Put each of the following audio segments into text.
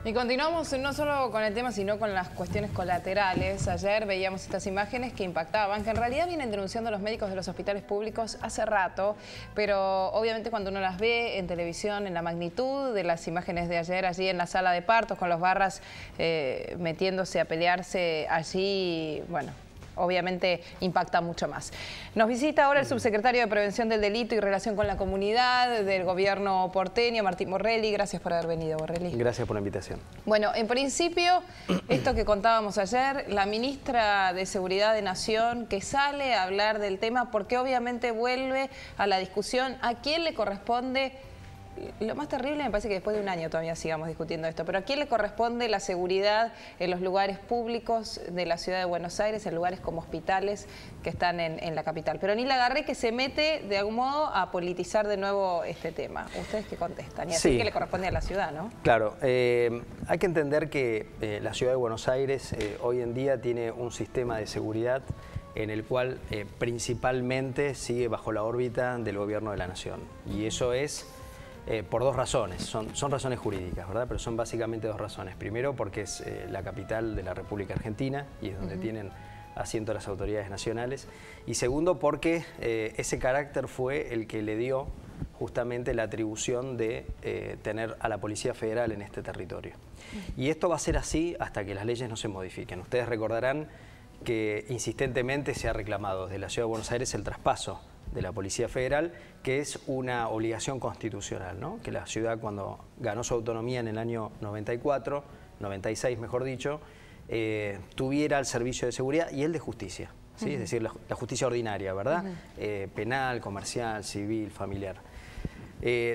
Y continuamos no solo con el tema, sino con las cuestiones colaterales. Ayer veíamos estas imágenes que impactaban, que en realidad vienen denunciando los médicos de los hospitales públicos hace rato, pero obviamente cuando uno las ve en televisión, en la magnitud de las imágenes de ayer, allí en la sala de partos, con los barras metiéndose a pelearse allí, bueno, obviamente impacta mucho más. Nos visita ahora el subsecretario de Prevención del Delito y Relación con la Comunidad del gobierno porteño, Martín Borrelli. Gracias por haber venido, Borrelli. Gracias por la invitación. Bueno, en principio, esto que contábamos ayer, la ministra de Seguridad de Nación que sale a hablar del tema porque obviamente vuelve a la discusión a quién le corresponde. Lo más terrible me parece que después de un año todavía sigamos discutiendo esto, pero ¿a quién le corresponde la seguridad en los lugares públicos de la ciudad de Buenos Aires, en lugares como hospitales que están en la capital? Pero ni la agarré que se mete de algún modo a politizar de nuevo este tema. ¿Ustedes qué contestan? Y así que le corresponde a la ciudad, ¿no? Claro, hay que entender que la ciudad de Buenos Aires hoy en día tiene un sistema de seguridad en el cual principalmente sigue bajo la órbita del gobierno de la nación. Y eso es por dos razones, son razones jurídicas, ¿verdad? Pero son básicamente dos razones. Primero, porque es la capital de la República Argentina y es donde tienen asiento las autoridades nacionales. Y segundo, porque ese carácter fue el que le dio justamente la atribución de tener a la Policía Federal en este territorio. Y esto va a ser así hasta que las leyes no se modifiquen. Ustedes recordarán que insistentemente se ha reclamado desde la Ciudad de Buenos Aires el traspaso de la Policía Federal, que es una obligación constitucional, ¿no? Que la ciudad, cuando ganó su autonomía en el año 94, 96 mejor dicho, tuviera el servicio de seguridad y el de justicia, ¿sí? Es decir, la justicia ordinaria, ¿verdad? Penal, comercial, civil, familiar.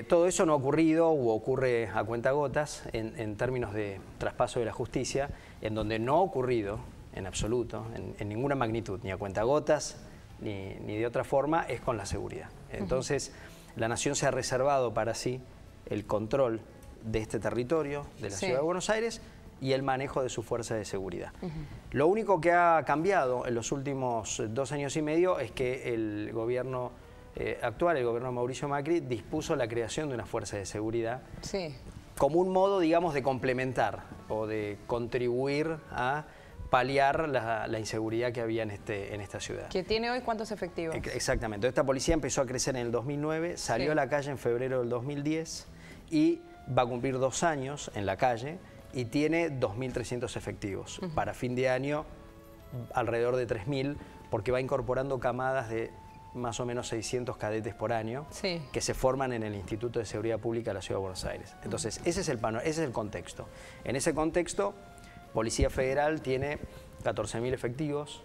Todo eso no ha ocurrido o ocurre a cuentagotas en términos de traspaso de la justicia, en donde no ha ocurrido en absoluto, en ninguna magnitud, ni a cuentagotas, ni de otra forma, es con la seguridad. Entonces, la Nación se ha reservado para sí el control de este territorio, de la Ciudad de Buenos Aires, y el manejo de su fuerza de seguridad. Lo único que ha cambiado en los últimos 2 años y medio es que el gobierno actual, el gobierno de Mauricio Macri, dispuso la creación de una fuerza de seguridad como un modo, digamos, de complementar o de contribuir a paliar la inseguridad que había en esta ciudad. ¿Que tiene hoy cuántos efectivos? Exactamente. Esta policía empezó a crecer en el 2009, salió a la calle en febrero del 2010 y va a cumplir 2 años en la calle y tiene 2.300 efectivos. Para fin de año, alrededor de 3.000, porque va incorporando camadas de más o menos 600 cadetes por año que se forman en el Instituto de Seguridad Pública de la Ciudad de Buenos Aires. Entonces, ese es el contexto. En ese contexto, Policía Federal tiene 14.000 efectivos,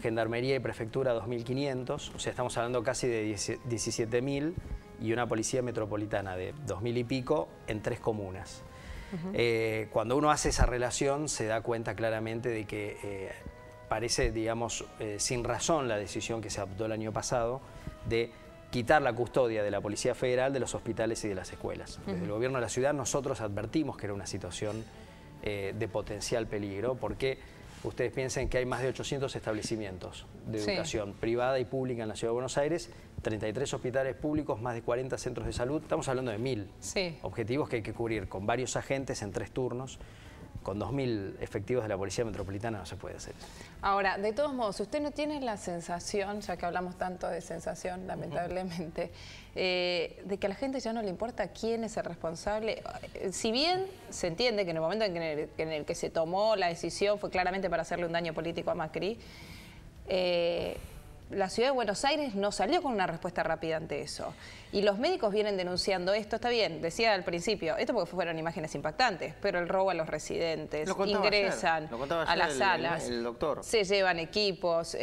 Gendarmería y Prefectura 2.500, o sea, estamos hablando casi de 17.000 y una Policía Metropolitana de 2.000 y pico en 3 comunas. Cuando uno hace esa relación se da cuenta claramente de que parece, digamos, sin razón la decisión que se adoptó el año pasado de quitar la custodia de la Policía Federal de los hospitales y de las escuelas. Desde el gobierno de la ciudad nosotros advertimos que era una situación de potencial peligro, porque ustedes piensen que hay más de 800 establecimientos de educación privada y pública en la Ciudad de Buenos Aires, 33 hospitales públicos, más de 40 centros de salud, estamos hablando de 1.000 objetivos que hay que cubrir con varios agentes en 3 turnos. Con 2.000 efectivos de la Policía Metropolitana no se puede hacer. Ahora, de todos modos, ¿usted no tiene la sensación, ya que hablamos tanto de sensación, lamentablemente, de que a la gente ya no le importa quién es el responsable? Si bien se entiende que en el momento en el que se tomó la decisión fue claramente para hacerle un daño político a Macri, la Ciudad de Buenos Aires no salió con una respuesta rápida ante eso. Y los médicos vienen denunciando esto, está bien, decía al principio, esto porque fueron imágenes impactantes, pero el robo a los residentes, ingresan a las salas, el doctor. Se llevan equipos,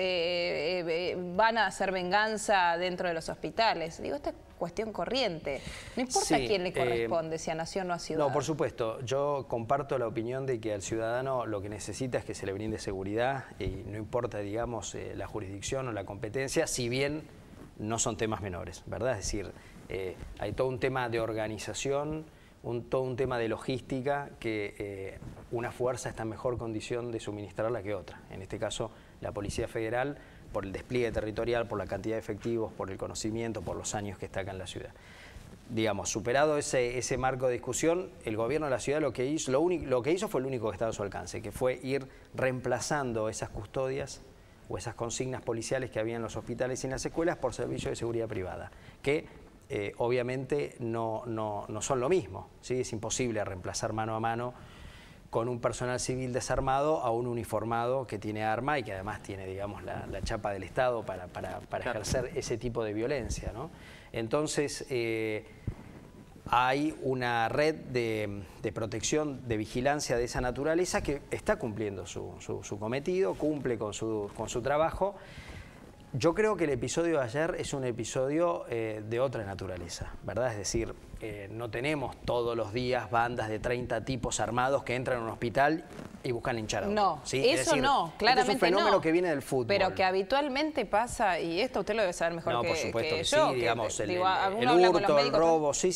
van a hacer venganza dentro de los hospitales. Digo, esta es cuestión corriente. No importa a quién le corresponde, si a Nación o a Ciudad. No, por supuesto. Yo comparto la opinión de que al ciudadano lo que necesita es que se le brinde seguridad y no importa, digamos, la jurisdicción o la competencia, si bien no son temas menores, ¿verdad? Es decir, hay todo un tema de organización, todo un tema de logística que una fuerza está en mejor condición de suministrarla que otra. En este caso, la Policía Federal, por el despliegue territorial, por la cantidad de efectivos, por el conocimiento, por los años que está acá en la ciudad. digamos, superado ese marco de discusión, el gobierno de la ciudad lo que hizo fue lo único que estaba a su alcance, que fue ir reemplazando esas custodias o esas consignas policiales que había en los hospitales y en las escuelas por servicios de seguridad privada, que obviamente no son lo mismo, ¿sí? Es imposible reemplazar mano a mano con un personal civil desarmado a un uniformado que tiene arma y que además tiene, digamos, la chapa del Estado para ejercer ese tipo de violencia, ¿no? Entonces, hay una red de protección, de vigilancia de esa naturaleza que está cumpliendo su cometido, cumple con su trabajo. Yo creo que el episodio de ayer es un episodio de otra naturaleza, ¿verdad? Es decir, no tenemos todos los días bandas de 30 tipos armados que entran a un hospital y buscan linchar a otro. No, ¿sí? eso decir, no, claramente es un fenómeno que viene del fútbol. Pero que habitualmente pasa, y esto usted lo debe saber mejor por supuesto que sí, yo. digamos, el hurto, el robo, sí,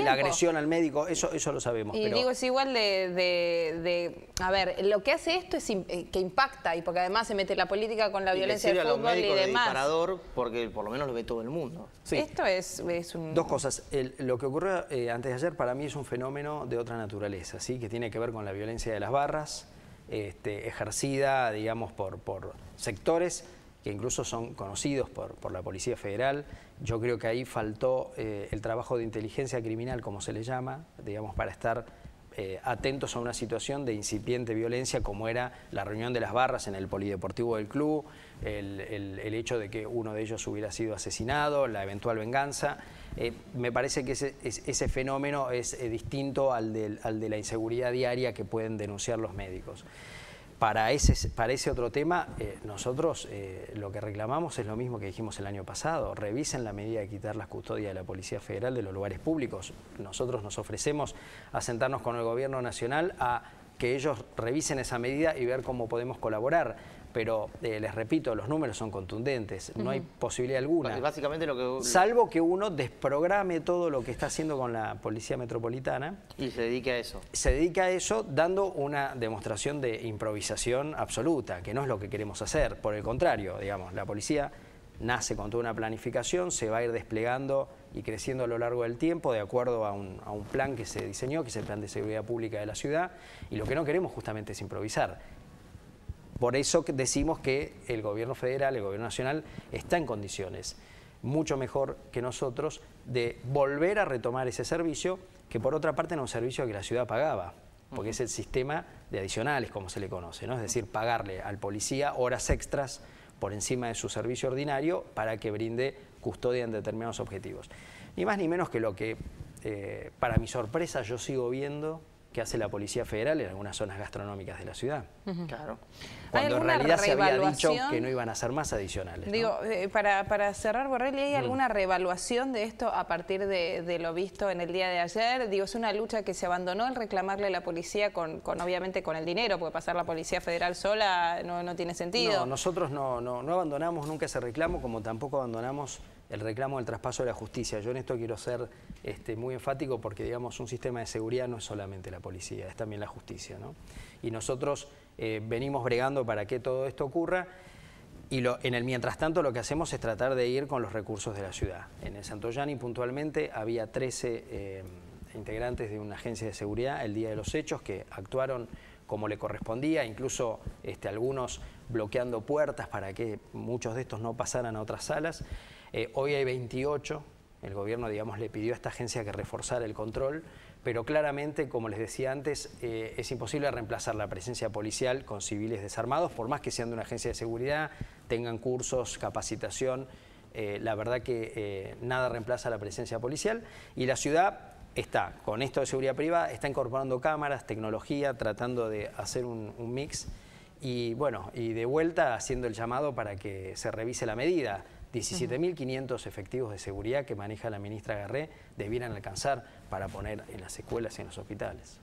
la agresión al médico, eso lo sabemos. Y pero... digo, es igual a ver, lo que hace esto es que impacta, y porque además se mete la política con la violencia del fútbol y demás. Disparador porque por lo menos lo ve todo el mundo. Sí. Esto es un... Dos cosas. Lo que ocurrió antes de ayer para mí es un fenómeno de otra naturaleza, ¿sí? Que tiene que ver con la violencia de las barras, ejercida, digamos, por sectores que incluso son conocidos por la Policía Federal. Yo creo que ahí faltó el trabajo de inteligencia criminal, como se le llama, digamos, para estar atentos a una situación de incipiente violencia como era la reunión de las barras en el polideportivo del club, el hecho de que uno de ellos hubiera sido asesinado, la eventual venganza. Me parece que ese fenómeno es distinto al de la inseguridad diaria que pueden denunciar los médicos. Para ese otro tema, nosotros lo que reclamamos es lo mismo que dijimos el año pasado. Revisen la medida de quitar las custodias de la Policía Federal de los lugares públicos. Nosotros nos ofrecemos a sentarnos con el Gobierno Nacional a que ellos revisen esa medida y ver cómo podemos colaborar. Pero les repito, los números son contundentes, no hay posibilidad alguna. Porque básicamente lo que... Salvo que uno desprograme todo lo que está haciendo con la Policía Metropolitana. Y se dedique a eso. Se dedica a eso dando una demostración de improvisación absoluta, que no es lo que queremos hacer. Por el contrario, digamos, la policía nace con toda una planificación, se va a ir desplegando y creciendo a lo largo del tiempo de acuerdo a un plan que se diseñó, que es el Plan de Seguridad Pública de la ciudad, y lo que no queremos justamente es improvisar. Por eso decimos que el gobierno federal, el gobierno nacional, está en condiciones mucho mejor que nosotros de volver a retomar ese servicio, que por otra parte era un servicio que la ciudad pagaba, porque es el sistema de adicionales, como se le conoce, ¿no? Es decir, pagarle al policía horas extras por encima de su servicio ordinario para que brinde custodia en determinados objetivos. Ni más ni menos que lo que, para mi sorpresa, yo sigo viendo que hace la Policía Federal en algunas zonas gastronómicas de la ciudad. Claro. Cuando en realidad se había dicho que no iban a ser más adicionales, ¿no? Digo, para cerrar, Borrelli, ¿hay alguna reevaluación de esto a partir de lo visto en el día de ayer? Digo, es una lucha que se abandonó el reclamarle a la policía obviamente con el dinero, porque pasar la Policía Federal sola no tiene sentido. No, nosotros no abandonamos nunca ese reclamo, como tampoco abandonamos el reclamo del traspaso de la justicia. Yo en esto quiero ser muy enfático porque, digamos, un sistema de seguridad no es solamente la policía, es también la justicia, ¿no? Y nosotros venimos bregando para que todo esto ocurra y en el mientras tanto lo que hacemos es tratar de ir con los recursos de la ciudad. En el Santoyani puntualmente había 13 integrantes de una agencia de seguridad el día de los hechos que actuaron como le correspondía, incluso algunos bloqueando puertas para que muchos de estos no pasaran a otras salas. Hoy hay 28, el gobierno, digamos, le pidió a esta agencia que reforzara el control, pero claramente, como les decía antes, es imposible reemplazar la presencia policial con civiles desarmados, por más que sean de una agencia de seguridad, tengan cursos, capacitación, la verdad que nada reemplaza la presencia policial, y la ciudad está, con esto de seguridad privada, está incorporando cámaras, tecnología, tratando de hacer un mix, y bueno, y de vuelta haciendo el llamado para que se revise la medida. 17.500 efectivos de seguridad que maneja la ministra Garré debieran alcanzar para poner en las escuelas y en los hospitales.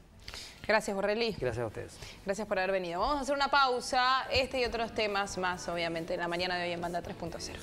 Gracias, Borrelli. Gracias a ustedes. Gracias por haber venido. Vamos a hacer una pausa, y otros temas más, obviamente, en la mañana de hoy en Banda 3.0.